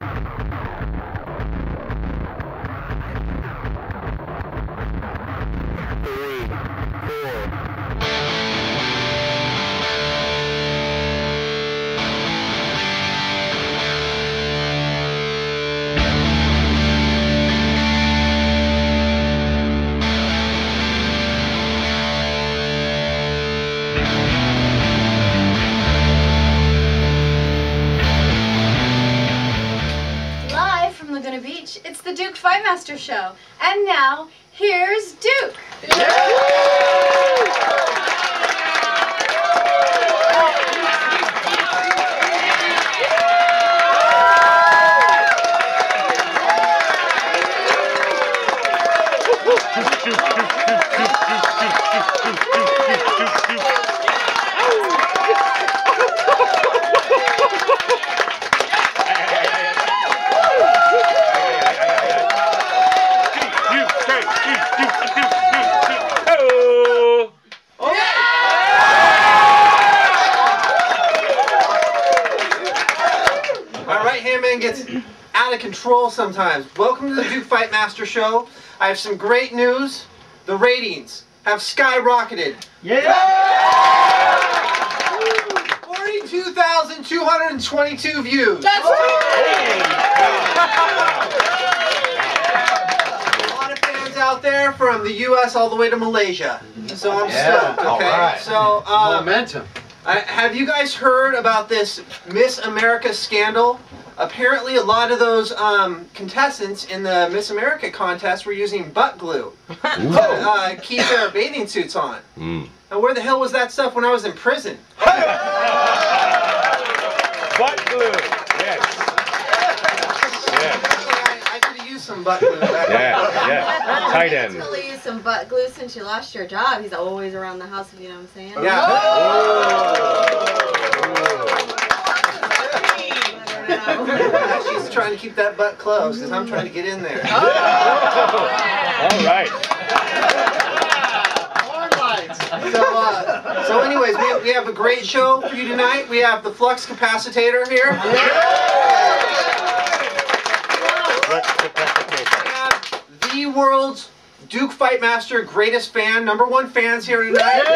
Live from Laguna Beach, it's the Duke Fightmaster show. And now, here's Duke. Gets out of control sometimes. Welcome to the Duke Fightmaster show. I have some great news. The ratings have skyrocketed. Yeah! 42,222 views. That's right! A lot of fans out there from the US all the way to Malaysia. So I'm stoked, okay? Right. So, momentum. Have you guys heard about this Miss America scandal? Apparently, a lot of those contestants in the Miss America contest were using butt glue to keep their bathing suits on. Now, where the hell was that stuff when I was in prison? Butt glue, yes. I could have used some butt glue back then. Yeah. Tight end. You really used some butt glue since you lost your job. He's always around the house, if you know what I'm saying. Yeah. She's trying to keep that butt closed because I'm trying to get in there. All right. So anyways, we have a great show for you tonight. We have the flux capacitor here. We have the world's Duke Fightmaster greatest fan, #1 fans here tonight.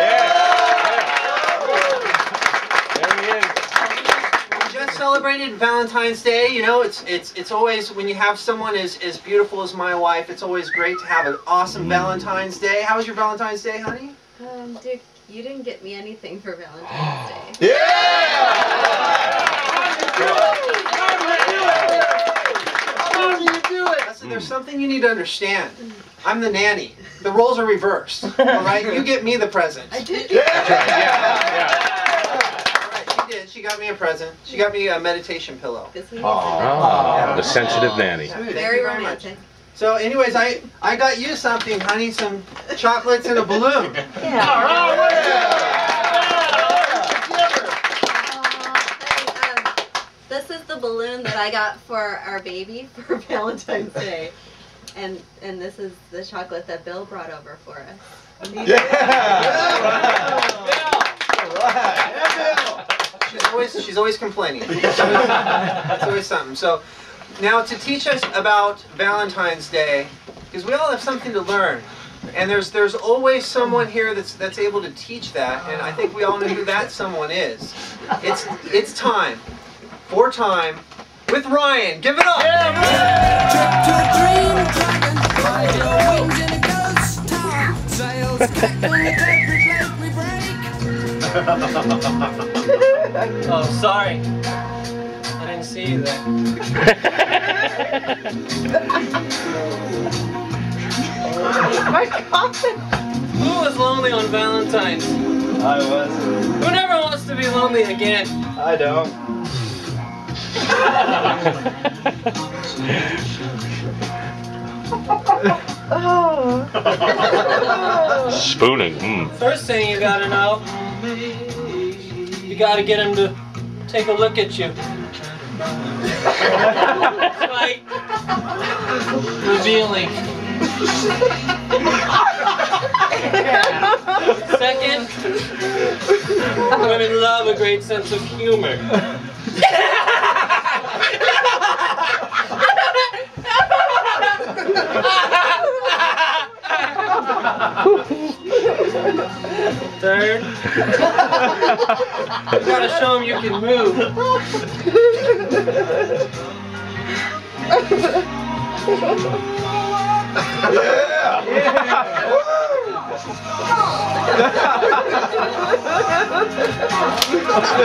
Celebrated Valentine's Day. You know, it's always, when you have someone as beautiful as my wife, it's always great to have an awesome Valentine's Day. How was your Valentine's Day, honey? Duke, you didn't get me anything for Valentine's Day. Yeah! How do you do it? Listen, there's something you need to understand. I'm the nanny. The roles are reversed. All right, you get me the present. I did. Yeah. She got me a present. She got me a meditation pillow. Oh, the sensitive nanny. Very romantic. So anyways, I got you something, honey, some chocolates and a balloon. This is the balloon that I got for our baby for Valentine's Day. And this is the chocolate that Bill brought over for us. She's always complaining. It's always something. So now to teach us about Valentine's Day, because we all have something to learn, and there's always someone here that's able to teach that, and I think we all know who that someone is. It's time for time with Ryan. Give it up. Oh, sorry. I didn't see you there. My God. Who was lonely on Valentine's? I was. Who never wants to be lonely again? I don't. Spooning. First thing you gotta know, you gotta get him to take a look at you. It's like revealing. Second, women love a great sense of humor. You gotta show him you can move.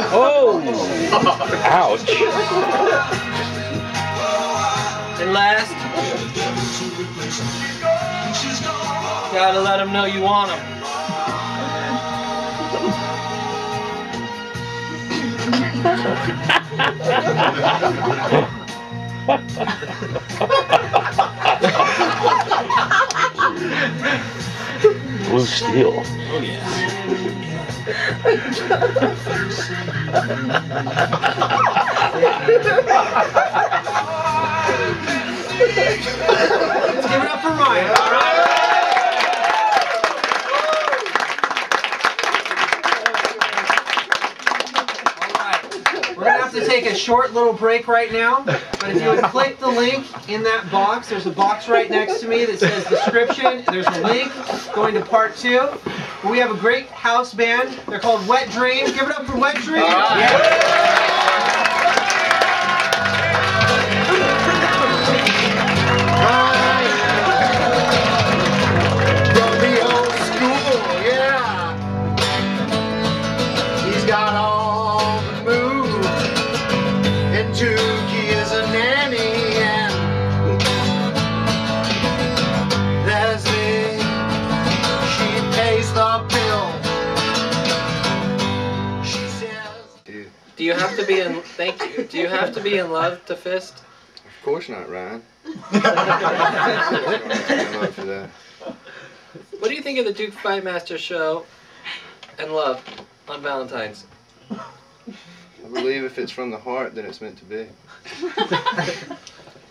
Oh! Ouch! And last, gotta let him know you want him. Blue steel. Oh yeah. Let's give it up for Ryan. All right. We're going to have to take a short little break right now, but if you would click the link in that box, there's a box right next to me that says description. There's a link going to part 2. We have a great house band. They're called Wet Dreams. Give it up for Wet Dreams. From the old school, yeah. He's got all the moves, and Dookie is a nanny, and Leslie, she pays the bill. She says, Do you have to be in? Thank you. Do you have to be in love to fist? of course not, Ryan. For that. What do you think of the Duke Fightmaster show and love on Valentine's? I believe if it's from the heart, then it's meant to be.